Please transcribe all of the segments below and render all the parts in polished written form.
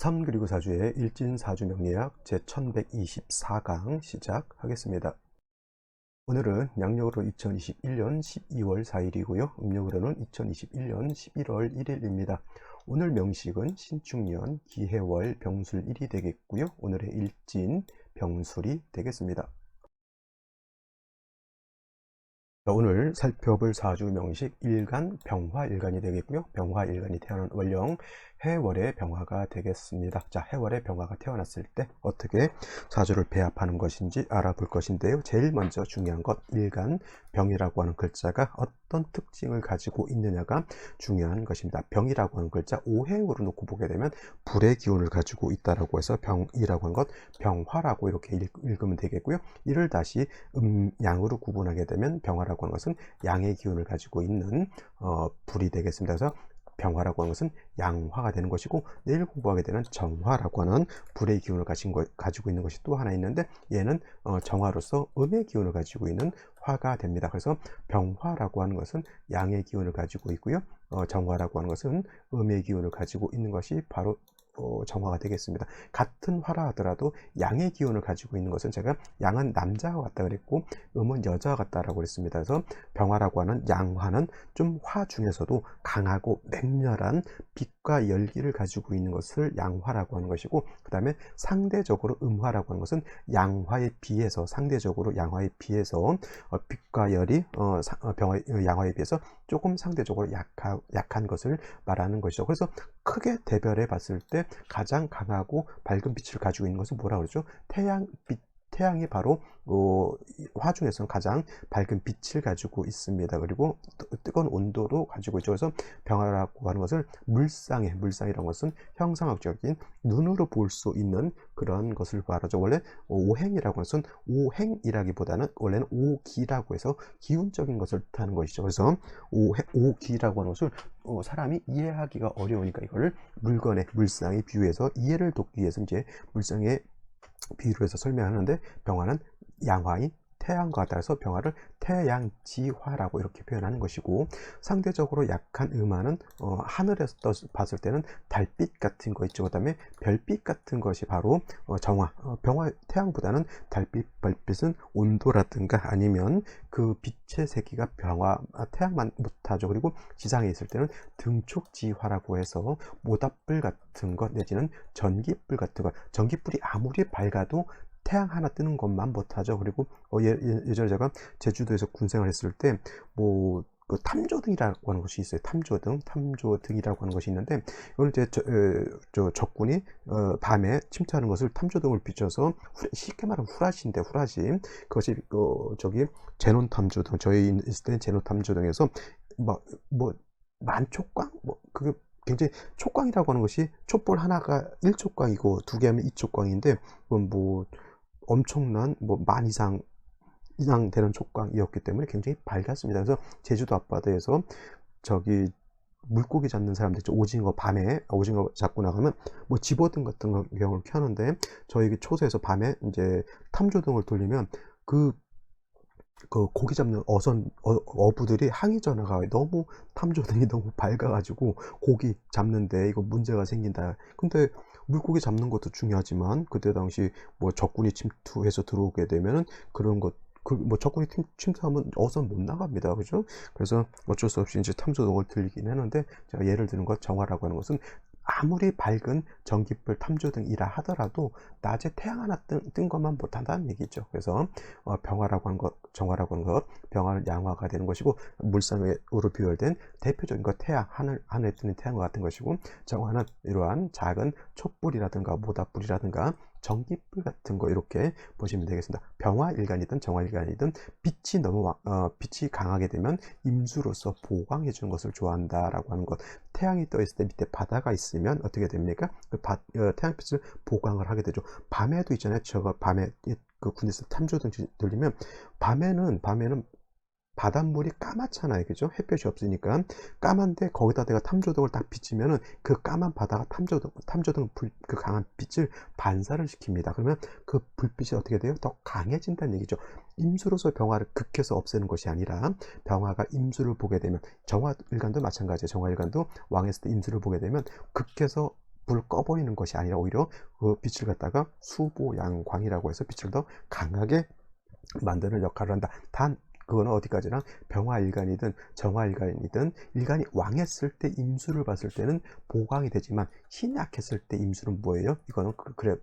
3 그리고 4주의 일진사주 명리학 제1124강 시작하겠습니다. 오늘은 양력으로 2021년 12월 4일이고요. 음력으로는 2021년 11월 1일입니다. 오늘 명식은 신축년 기해월 병술일이 되겠고요. 오늘의 일진 병술이 되겠습니다. 오늘 살펴볼 사주 명식 일간 병화일간이 되겠고요. 병화일간이 태어난 월령 해월의 병화가 되겠습니다. 자, 해월의 병화가 태어났을 때 어떻게 사주를 배합하는 것인지 알아볼 것인데요. 제일 먼저 중요한 것 일간 병이라고 하는 글자가 어떤 특징을 가지고 있느냐가 중요한 것입니다. 병이라고 하는 글자 오행으로 놓고 보게 되면 불의 기운을 가지고 있다라고 해서 병이라고 하는 것 병화라고 이렇게 읽으면 되겠고요. 이를 다시 양으로 구분하게 되면 병화라고 하는 것은 양의 기운을 가지고 있는 불이 되겠습니다. 그래서 병화라고 하는 것은 양화가 되는 것이고, 내일 공부하게 되는 정화라고 하는 불의 기운을 가지고 있는 것이 또 하나 있는데, 얘는 정화로서 음의 기운을 가지고 있는 화가 됩니다. 그래서 병화라고 하는 것은 양의 기운을 가지고 있고요. 정화라고 하는 것은 음의 기운을 가지고 있는 것이 바로 정화가 되겠습니다. 같은 화라 하더라도 양의 기운을 가지고 있는 것은 제가 양은 남자와 같다 그랬고 음은 여자와 같다라고 그랬습니다. 그래서 병화라고 하는 양화는 좀 화 중에서도 강하고 맹렬한 빛과 열기를 가지고 있는 것을 양화라고 하는 것이고, 그 다음에 상대적으로 음화라고 하는 것은 양화에 비해서 상대적으로 양화에 비해서 빛과 열이 양화에 비해서 조금 상대적으로 약한 것을 말하는 것이죠. 그래서 크게 대별해 봤을 때 가장 강하고 밝은 빛을 가지고 있는 것은 뭐라 그러죠? 태양이 바로 화 중에서는 가장 밝은 빛을 가지고 있습니다. 그리고 뜨거운 온도도 가지고 있죠. 그래서 병화라고 하는 것을 물상이라는 것은 형상학적인 눈으로 볼 수 있는 그런 것을 말하죠. 원래 오행이라고 하는 것은 오행이라기보다는 원래는 오기라고 해서 기운적인 것을 뜻하는 것이죠. 그래서 오기라고 하는 것을 사람이 이해하기가 어려우니까 이거를 물상에 비유해서 이해를 돕기 위해서 이제 물상에 비유로 해서 설명하는데, 병화는 양화인 태양과 따라서 병화를 태양지화라고 이렇게 표현하는 것이고, 상대적으로 약한 음화는 하늘에서 봤을 때는 달빛 같은 거 있죠. 그 다음에 별빛 같은 것이 바로 정화, 병화, 태양보다는 별빛은 온도라든가 아니면 그 빛의 세기가 태양만 못하죠. 그리고 지상에 있을 때는 등촉지화라고 해서 모닥불 같은 것 내지는 전기불 같은 것, 전기불이 아무리 밝아도 태양 하나 뜨는 것만 못하죠. 그리고 예전에 제가 제주도에서 군생활 했을 때 그 탐조등이라고 하는 것이 있어요. 탐조등이라고 하는 것이 있는데, 이걸 이제 적군이 밤에 침투하는 것을 탐조등을 비춰서 쉽게 말하면 후라시 그것이 제논 탐조등, 저희 있을 때는 제논 탐조등에서 만촉광 그게 굉장히 촉광이라고 하는 것이 촛불 하나가 1촉광이고 두 개 하면 2촉광인데, 그건 엄청난 만 이상 되는 촉광이었기 때문에 굉장히 밝았습니다. 그래서 제주도 앞바다에서 물고기 잡는 사람들 있죠. 밤에 오징어 잡고 나가면 집어등 같은 경우를 켜는데, 저희 초소에서 밤에 이제 탐조등을 돌리면 그 고기 잡는 어부들이 항의 전화가 너무 탐조등이 너무 밝아가지고 고기 잡는데 이거 문제가 생긴다. 근데 물고기 잡는 것도 중요하지만 그때 당시 적군이 침투해서 들어오게 되면은 그런 것 적군이 침투하면 어선 못 나갑니다. 그죠? 그래서 어쩔 수 없이 이제 탐조등을 들리긴 하는데, 제가 예를 드는 것 정화라고 하는 것은 아무리 밝은 전기불 탐조등이라 하더라도 낮에 태양 하나 뜬 것만 못한다는 얘기죠. 그래서 병화라고 하는 것, 정화라고 하는 것, 병화는 양화가 되는 것이고, 물상으로 비율된 대표적인 것 태양, 하늘에 뜨는 태양과 같은 것이고, 정화는 이러한 작은 촛불이라든가 모닥불이라든가 전기불 같은 거 이렇게 보시면 되겠습니다. 병화일간이든 정화일간이든 빛이 강하게 되면 임수로서 보강해 주는 것을 좋아한다라고 하는 것. 태양이 떠 있을 때 밑에 바다가 있으면 어떻게 됩니까? 태양빛을 보강을 하게 되죠. 밤에도 있잖아요. 밤에 그 군대에서 탐조등 들리면 밤에는 바닷물이 까맣잖아요. 그죠? 햇볕이 없으니까 까만데 거기다 내가 탐조등을 딱 비치면은 그 까만 바다가 탐조등 그 강한 빛을 반사를 시킵니다. 그러면 그 불빛이 어떻게 돼요? 더 강해진다는 얘기죠. 임수로서 병화를 극해서 없애는 것이 아니라, 병화가 임수를 보게 되면, 정화일간도 마찬가지예요. 정화일간도 왕했을 때 임수를 보게 되면 극해서 불을 꺼버리는 것이 아니라 오히려 그 빛을 갖다가 수보양광이라고 해서 빛을 더 강하게 만드는 역할을 한다. 단 그거는 어디까지나 병화일간이든 정화일간이든 일간이 왕했을 때 임수를 봤을 때는 보강이 되지만 힘이 약했을 때 임수는 뭐예요? 이거는 그래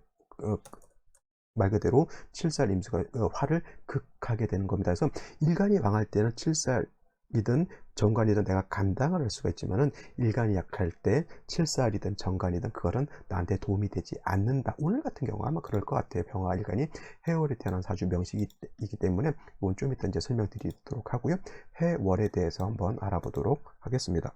말 그대로 칠살 임수가 화를 극하게 되는 겁니다. 그래서 일간이 왕할 때는 칠살이든 정관이든 내가 감당을 할 수가 있지만은 일간이 약할 때 칠살이든 정관이든 그거는 나한테 도움이 되지 않는다. 오늘 같은 경우 아마 그럴 것 같아요. 병화 일간이 해월에 태어난 사주 명식이기 때문에 이건 좀 이따 이제 설명드리도록 하고요. 해월에 대해서 한번 알아보도록 하겠습니다.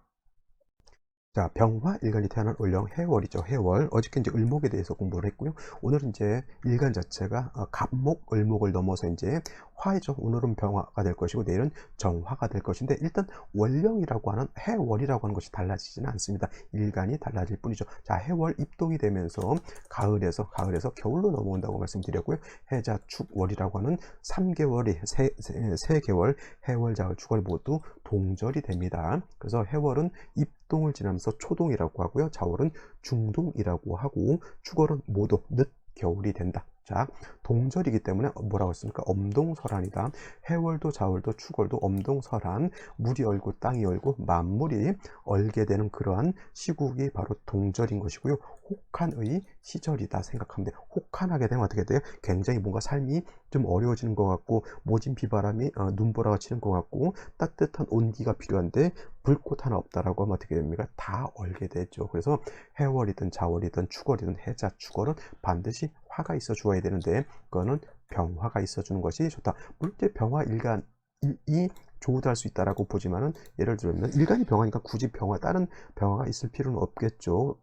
자, 병화 일간이 태어난 월령 해월이죠. 해월. 어저께 이제 을목에 대해서 공부를 했고요. 오늘은 이제 일간 자체가 갑목, 을목을 넘어서 이제 화이죠. 오늘은 병화가 될 것이고 내일은 정화가 될 것인데 일단 월령이라고 하는 해월이라고 하는 것이 달라지지는 않습니다. 일간이 달라질 뿐이죠. 자, 해월 입동이 되면서 가을에서 겨울로 넘어온다고 말씀드렸고요. 해자 축월이라고 하는 3개월이 세 개월 해월, 자월, 축월 모두 동절이 됩니다. 그래서 해월은 입동을 지나면서 초동이라고 하고요. 자월은 중동이라고 하고 축월은 모두 늦겨울이 된다. 자, 동절이기 때문에 뭐라고 했습니까? 엄동설한이다. 해월도 자월도 축월도 엄동설한, 물이 얼고 땅이 얼고 만물이 얼게 되는 그러한 시국이 바로 동절인 것이고요. 혹한의 시절이다 생각하면 돼요. 혹한하게 되면 어떻게 돼요? 굉장히 뭔가 삶이 좀 어려워지는 것 같고 모진 비바람이 눈보라가 치는 것 같고 따뜻한 온기가 필요한데 불꽃 하나 없다라고 하면 어떻게 됩니까? 다 얼게 되죠. 그래서 해월이든 자월이든 축월이든 해자 축월은 반드시 화가 있어 주어야 되는데 그거는 병화가 있어 주는 것이 좋다. 물론 병화 일간이 조우할 수 있다라고 보지만은 예를 들면 일간이 병화니까 굳이 다른 병화가 있을 필요는 없겠죠.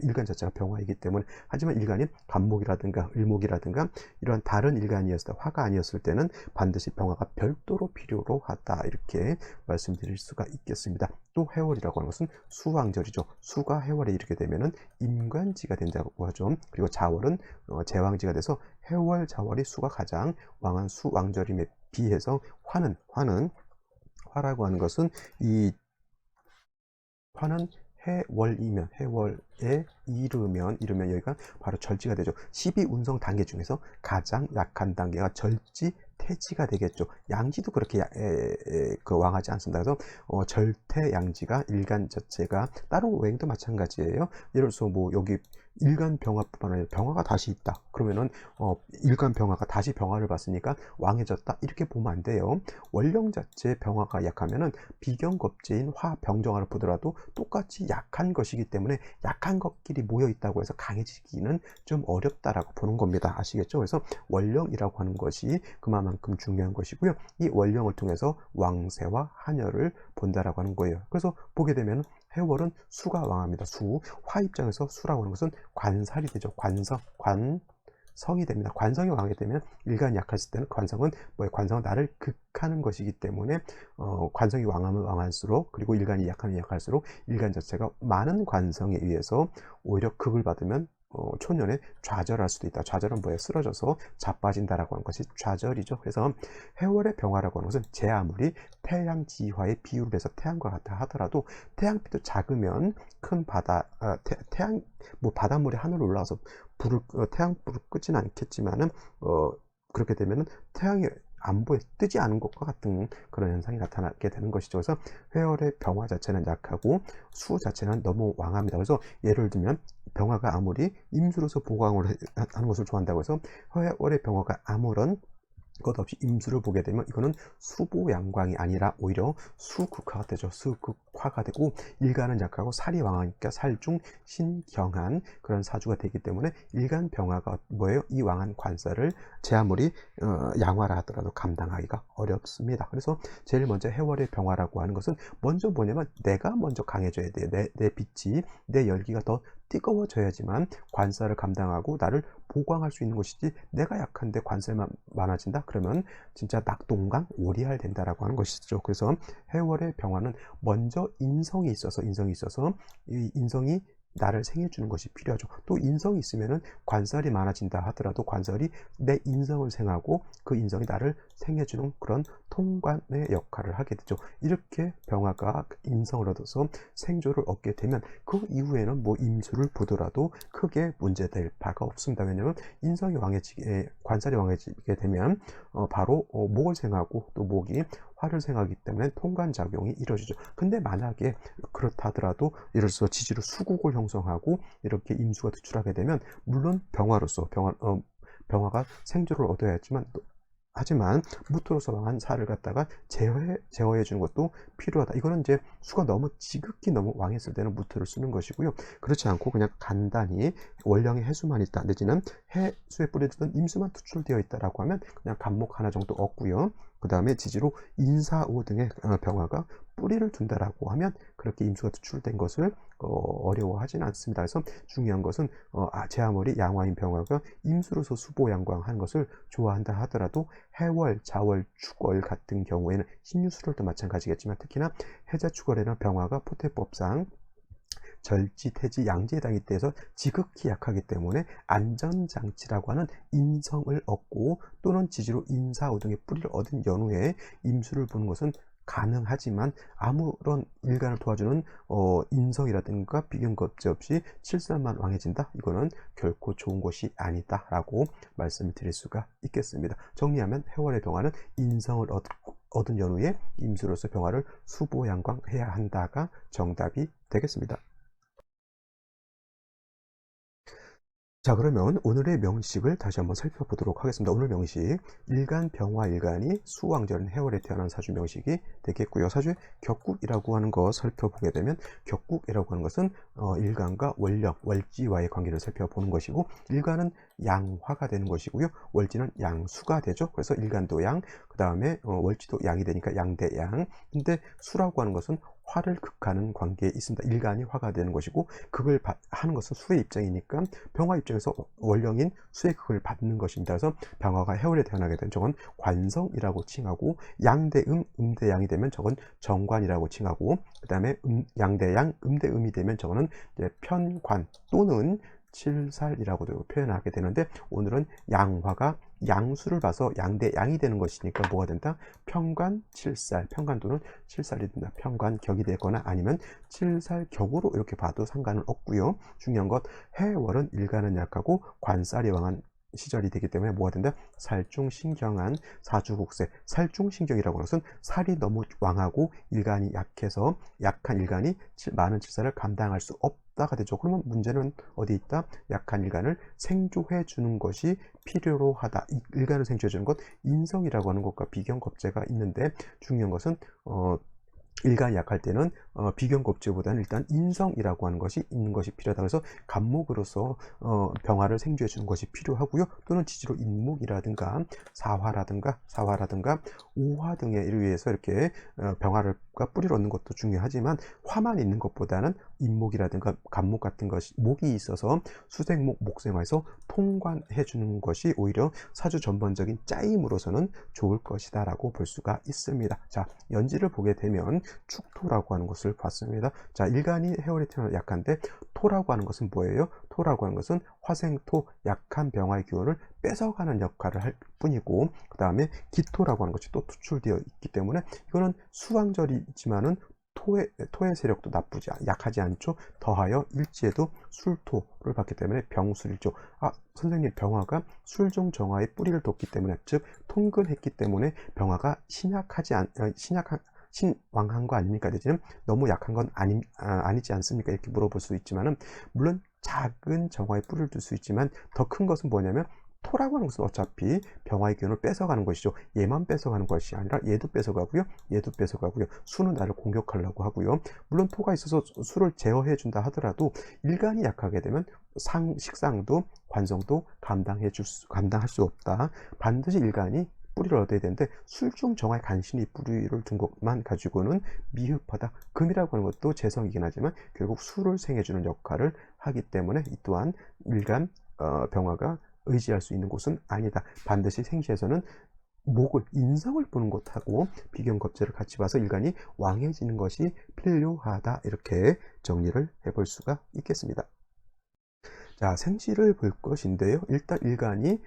일간 자체가 병화이기 때문에. 하지만 일간이 간목이라든가 을목이라든가 이러한 다른 일간이었을 때 화가 아니었을 때는 반드시 병화가 별도로 필요로 하다 이렇게 말씀드릴 수가 있겠습니다. 또 해월이라고 하는 것은 수왕절이죠. 수가 해월에 이르게 되면은 임관지가 된다고 하죠. 그리고 자월은 제왕지가 돼서 해월 자월이 수가 가장 왕한 수왕절임에 비해서 화라고 하는 것은 화는 해월에 이르면 여기가 바로 절지가 되죠. 12운성 단계 중에서 가장 약한 단계가 절지 태지가 되겠죠. 양지도 그렇게 왕하지 않습니다. 그래서 절태 양지가 일간 자체가 다른 외행도 마찬가지예요. 예를 들어서 뭐 여기 일간 병화뿐만 아니라 병화가 다시 있다. 그러면은 일간 병화가 다시 병화를 봤으니까 왕해졌다. 이렇게 보면 안 돼요. 월령 자체 병화가 약하면은 비경겁제인 화 병정화를 보더라도 똑같이 약한 것이기 때문에 약한 것끼리 모여 있다고 해서 강해지기는 좀 어렵다라고 보는 겁니다. 아시겠죠? 그래서 월령이라고 하는 것이 그만큼 중요한 것이고요. 이 월령을 통해서 왕세와 한열을 본다라고 하는 거예요. 그래서 보게 되면 해월은 수가 왕합니다. 화 입장에서 수라고 하는 것은 관살이 되죠. 관성이 됩니다. 관성이 왕하게 되면 일간이 약했을 때는 관성은 관성은 나를 극하는 것이기 때문에 관성이 왕하면 왕할수록 그리고 일간이 약하면 약할수록 일간 자체가 많은 관성에 의해서 오히려 극을 받으면 초년에 좌절할 수도 있다. 좌절은 쓰러져서 자빠진다라고 하는 것이 좌절이죠. 그래서 해월의 병화라고 하는 것은 제 아무리 태양지화의 비율을 해서 태양과 같다 하더라도 태양빛도 작으면 큰 바닷물이 하늘로 올라와서 태양불을 끄지는 않겠지만은 그렇게 되면은 태양이 안 보여 뜨지 않은 것과 같은 그런 현상이 나타나게 되는 것이죠. 그래서 해월의 병화 자체는 약하고 수 자체는 너무 왕합니다. 그래서 예를 들면 병화가 아무리 임수로서 보강을 하는 것을 좋아한다고 해서 해월의 병화가 아무런 것 없이 임수를 보게 되면 이거는 수보양광이 아니라 오히려 수극화가 되죠. 수극화가 되고 일간은 약하고 살이 왕하니까 살중 신경한 그런 사주가 되기 때문에 일간 병화가 뭐예요? 이 왕한 관살을 제 아무리 양화라 하더라도 감당하기가 어렵습니다. 그래서 제일 먼저 해월의 병화라고 하는 것은 먼저 뭐냐면 내가 먼저 강해져야 돼요. 내 빛이 내 열기가 더 뜨거워져야지만 관살을 감당하고 나를 보강할 수 있는 것이지 내가 약한데 관살만 많아진다? 그러면 진짜 낙동강 오리알 된다라고 하는 것이죠. 그래서 해월의 병화는 먼저 인성이 있어서 이 인성이 나를 생해주는 것이 필요하죠. 또 인성이 있으면은 관살이 많아진다 하더라도 관살이 내 인성을 생하고 그 인성이 나를 생해주는 그런 통관의 역할을 하게 되죠. 이렇게 병화가 인성을 얻어서 생조를 얻게 되면 그 이후에는 뭐 임수를 보더라도 크게 문제될 바가 없습니다. 왜냐하면 인성이 왕해지게, 관살이 왕해지게 되면 바로 목을 생하고 또 목이 화를 생하기 때문에 통관작용이 이루어지죠. 근데 만약에 그렇다 하더라도 예를 들어서 지지로 수국을 형성하고 이렇게 임수가 도출하게 되면 물론 병화로서 병화가 생조를 얻어야 했지만 하지만 무토로서 왕한 살을 갖다가 제어해 주는 것도 필요하다. 이거는 이제 수가 너무 지극히 너무 왕했을 때는 무토를 쓰는 것이고요. 그렇지 않고 그냥 간단히 월령의 해수만 있다 내지는 해수에 뿌려두던 임수만 투출되어 있다라고 하면 그냥 간목 하나 정도 얻고요. 그 다음에 지지로 인사오 등의 병화가 뿌리를 둔다라고 하면 그렇게 임수가 투출된 것을 어려워하지는 않습니다. 그래서 중요한 것은 제 아무리 양화인 병화가 임수로서 수보양광하는 것을 좋아한다 하더라도 해월, 자월, 축월 같은 경우에는 신유술월도 마찬가지겠지만 특히나 해자 축월에는 병화가 포태법상 절지, 태지, 양지에 해당이 돼서 지극히 약하기 때문에 안전장치라고 하는 인성을 얻고 또는 지지로 인사오 등의 뿌리를 얻은 연후에 임수를 보는 것은 가능하지만 아무런 일간을 도와주는 인성이라든가 비견겁제 없이 칠산만 왕해진다? 이거는 결코 좋은 것이 아니다 라고 말씀을 드릴 수가 있겠습니다. 정리하면 해월의 병화는 인성을 얻은 연후에 임수로서 병화를 수보양광해야 한다가 정답이 되겠습니다. 자, 그러면 오늘의 명식을 다시 한번 살펴보도록 하겠습니다. 오늘 명식, 일간, 병화, 일간이 수왕절인 해월에 태어난 사주 명식이 되겠고요. 사주의 격국이라고 하는 거 살펴보게 되면 격국이라고 하는 것은 일간과 월령, 월지와의 관계를 살펴보는 것이고 일간은 양화가 되는 것이고요. 월지는 양수가 되죠. 그래서 일간도 양, 그 다음에 월지도 양이 되니까 양대양. 근데 수라고 하는 것은 화를 극하는 관계에 있습니다. 일간이 화가 되는 것이고 극을 하는 것은 수의 입장이니까 병화 입장에서 월령인 수의 극을 받는 것입니다. 그래서 병화가 해월에 태어나게 된 저건 관성이라고 칭하고 양대음, 음대양이 되면 저건 정관이라고 칭하고 그 다음에 양대양, 음대음이 되면 저거는 이제 편관 또는 칠살이라고도 표현하게 되는데 오늘은 양화가 양수를 봐서 양대 양이 되는 것이니까 뭐가 된다? 편관 칠살, 편관 또는 칠살이 된다. 편관 격이 되거나 아니면 칠살 격으로 이렇게 봐도 상관은 없고요. 중요한 것 해월은 일간은 약하고 관살이 왕한 시절이 되기 때문에 뭐가 된다? 살중신경한 사주국세. 살중신경이라고 하는 것은 살이 너무 왕하고 일간이 약해서 약한 일간이 많은 칠살을 감당할 수 없다가 되죠. 그러면 문제는 어디 있다? 약한 일간을 생조해 주는 것이 필요로 하다. 일간을 생조해 주는 것, 인성이라고 하는 것과 비견겁제가 있는데 중요한 것은 일간이 약할 때는 비견겁제보다는 일단 인성이라고 하는 것이 있는 것이 필요하다. 그래서 간목으로서 병화를 생조해 주는 것이 필요하고요. 또는 지지로 인목이라든가 사화라든가 오화 등에 의해서 이렇게 병화가 뿌리를 얻는 것도 중요하지만 화만 있는 것보다는 인목이라든가 간목 같은 것이 목이 있어서 수생목, 목생화에서 통관해 주는 것이 오히려 사주 전반적인 짜임으로서는 좋을 것이다 라고 볼 수가 있습니다. 자, 연지를 보게 되면 축토라고 하는 것을 봤습니다. 자, 일간이 해월에 태어나 약한데 토라고 하는 것은 뭐예요? 토라고 하는 것은 화생토, 약한 병화의 기운을 뺏어가는 역할을 할 뿐이고 그 다음에 기토라고 하는 것이 또 투출되어 있기 때문에 이거는 수왕절이지만은 토의 세력도 약하지 않죠. 더하여 일지에도 술토를 받기 때문에 병술일조. 선생님 병화가 술종 정화의 뿌리를 뒀기 때문에 즉 통근했기 때문에 병화가 신왕한 거 아닙니까? 내지는 너무 약한 건 아니지 않습니까? 이렇게 물어볼 수 있지만은 물론 작은 정화에 뿌리를 둘 수 있지만 더 큰 것은 뭐냐면 토라고 하는 것은 어차피 병화의 기운을 뺏어가는 것이죠. 얘만 뺏어가는 것이 아니라 얘도 뺏어가고요. 얘도 뺏어가고요. 수는 나를 공격하려고 하고요. 물론 토가 있어서 수를 제어해 준다 하더라도 일간이 약하게 되면 식상도 관성도 감당할 수 없다. 반드시 일간이 뿌리를 얻어야 되는데 술중 정화에 간신히 뿌리를 둔 것만 가지고는 미흡하다. 금이라고 하는 것도 재성이긴 하지만 결국 수를 생해주는 역할을 하기 때문에 이 또한 일간 병화가 의지할 수 있는 곳은 아니다. 반드시 생시에서는 목을 인성을 보는 것하고 비견겁제를 같이 봐서 일간이 왕해지는 것이 필요하다 이렇게 정리를 해볼 수가 있겠습니다. 자, 생시를 볼 것인데요. 일단 일간이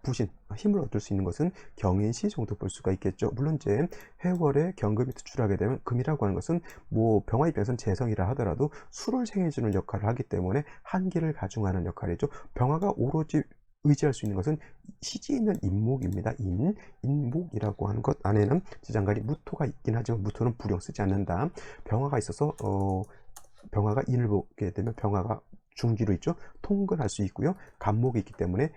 부신, 힘을 얻을 수 있는 것은 경인시 정도 볼 수가 있겠죠. 물론 이제 해월에 경금이 투출하게 되면 금이라고 하는 것은 뭐 병화 입장에서는 재성이라 하더라도 수를 생해주는 역할을 하기 때문에 한기를 가중하는 역할이죠. 병화가 오로지 의지할 수 있는 것은 시지에 있는 인목입니다. 인목이라고 하는 것 안에는 지장간이 무토가 있긴 하지만 무토는 불용 쓰지 않는다. 병화가 있어서 병화가 인을 보게 되면 병화가 중기로 있죠. 통근할 수 있고요. 간목이 있기 때문에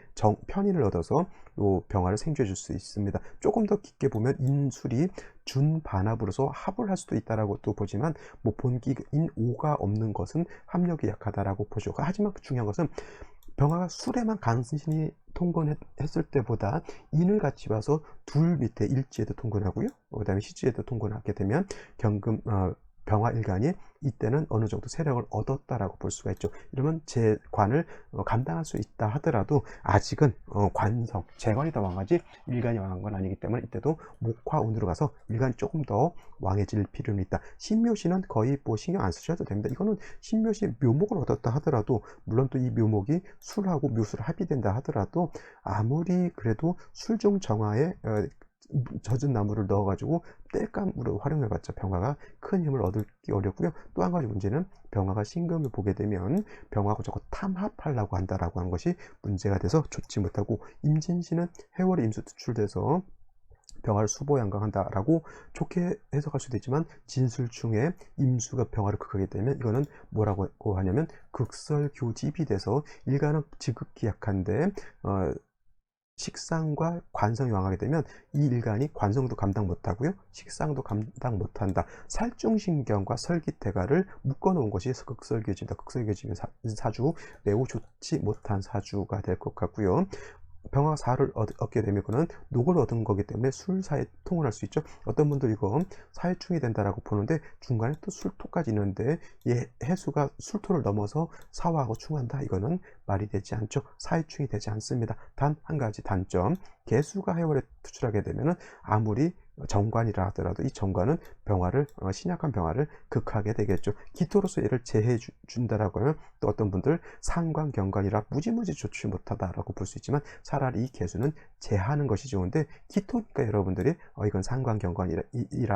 편인을 얻어서 요 병화를 생주해 줄 수 있습니다. 조금 더 깊게 보면 인술이 준반합으로서 합을 할 수도 있다라고 또 보지만 뭐 본기 인오가 없는 것은 합력이 약하다라고 보죠. 하지만 중요한 것은 병화가 술에만 간신히 통근했을 때보다 인을 같이 봐서 둘 밑에 일지에도 통근하고요. 그 다음에 시지에도 통근하게 되면 경금 병화 일간이 이때는 어느 정도 세력을 얻었다라고 볼 수가 있죠. 이러면 제 관을 감당할 수 있다 하더라도 아직은 관성, 재관이 더 왕하지 일간이 왕한 건 아니기 때문에 이때도 목화운으로 가서 일간이 조금 더 왕해질 필요는 있다. 신묘시는 거의 뭐 신경 안 쓰셔도 됩니다. 이거는 신묘시 묘목을 얻었다 하더라도 물론 또 이 묘목이 술하고 묘술 합의된다 하더라도 아무리 그래도 술중 정화에 젖은 나무를 넣어가지고 땔감으로 활용해봤자 병화가 큰 힘을 얻기 어렵고요. 또 한 가지 문제는 병화가 신금을 보게 되면 병화하고 저거 탐합하려고 한다라고 하는 것이 문제가 돼서 좋지 못하고 임진시는 해월에 임수 투출돼서 병화를 수보양강한다라고 좋게 해석할 수도 있지만 진술중에 임수가 병화를 극하게 되면 이거는 뭐라고 하냐면 극설교집이 돼서 일간은 지극히 약한데 식상과 관성이 왕하게 되면 이 일간이 관성도 감당 못하고요. 식상도 감당 못한다. 살중신경과 설기태가를 묶어놓은 것이 극설교집이다. 극설교집의 사주 매우 좋지 못한 사주가 될 것 같고요. 병화가 사를 얻게 되면 그는 녹을 얻은 거기 때문에 술사에 통을 할 수 있죠. 어떤 분들 이거 사회충이 된다라고 보는데 중간에 또 술토까지 있는데 해수가 술토를 넘어서 사화하고 충한다. 이거는 말이 되지 않죠. 사회충이 되지 않습니다. 단 한 가지 단점, 개수가 해월에 투출하게 되면은 아무리 정관이라 하더라도 이 정관은 병화를 신약한 병화를 극하게 되겠죠. 기토로서 얘를 제해 준다라고 하면 또 어떤 분들 상관 경관이라 무지무지 좋지 못하다라고 볼 수 있지만 차라리 이 개수는 제하는 것이 좋은데 기토니까 여러분들이 이건 상관 경관이라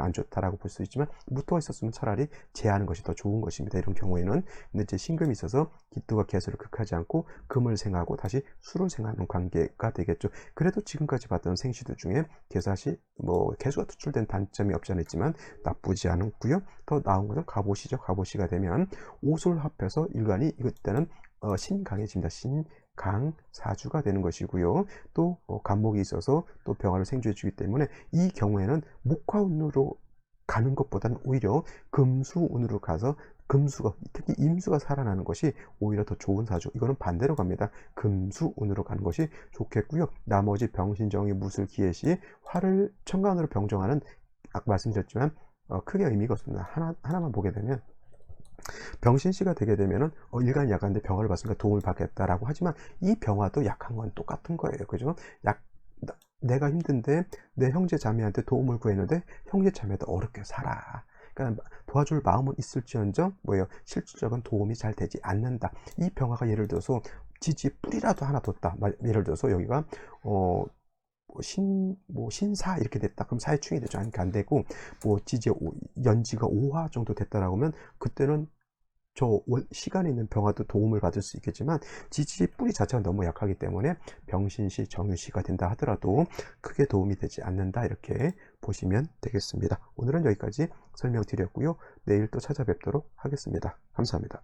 안 좋다라고 볼 수 있지만 무토가 있었으면 차라리 제하는 것이 더 좋은 것입니다. 이런 경우에는 근데 이제 신금이 있어서 기토가 개수를 극하지 않고 금을 생하고 다시 수를 생하는 관계가 되겠죠. 그래도 지금까지 봤던 생시들 중에 개사시 개수가 투출된 단점이 없지 않아 있지만 나쁘지 않았고요. 더 나은 것은 갑오시죠. 갑오시가 되면 오술 합해서 일간이 이때는 신강해집니다. 신강 사주가 되는 것이고요. 또 간목이 있어서 또 병화를 생주해 주기 때문에 이 경우에는 목화운으로 가는 것보다는 오히려 금수운으로 가서 금수가 특히 임수가 살아나는 것이 오히려 더 좋은 사주. 이거는 반대로 갑니다. 금수운으로 가는 것이 좋겠고요. 나머지 병신정이 무술 기해시 화를 천간으로 병정하는 아까 말씀드렸지만 크게 의미가 없습니다. 하나만 보게 되면 병신시가 되게 되면은 일간이 약한데 병화를 봤으니까 도움을 받겠다라고 하지만 이 병화도 약한 건 똑같은 거예요. 그죠? 내가 힘든데 내 형제 자매한테 도움을 구했는데 형제 자매도 어렵게 살아. 그러니까 도와줄 마음은 있을지언정 실질적인 도움이 잘 되지 않는다. 이 병화가 예를 들어서 지지에 뿌리라도 하나 뒀다. 예를 들어서 여기가 신사 이렇게 됐다. 그럼 사회충이 되죠. 그러니까 안 되고 지지에 연지가 5화 정도 됐다라고 하면 그때는 시간에 있는 병화도 도움을 받을 수 있겠지만 지지 뿌리 자체가 너무 약하기 때문에 병신시, 정유시가 된다 하더라도 크게 도움이 되지 않는다 이렇게 보시면 되겠습니다. 오늘은 여기까지 설명드렸고요. 내일 또 찾아뵙도록 하겠습니다. 감사합니다.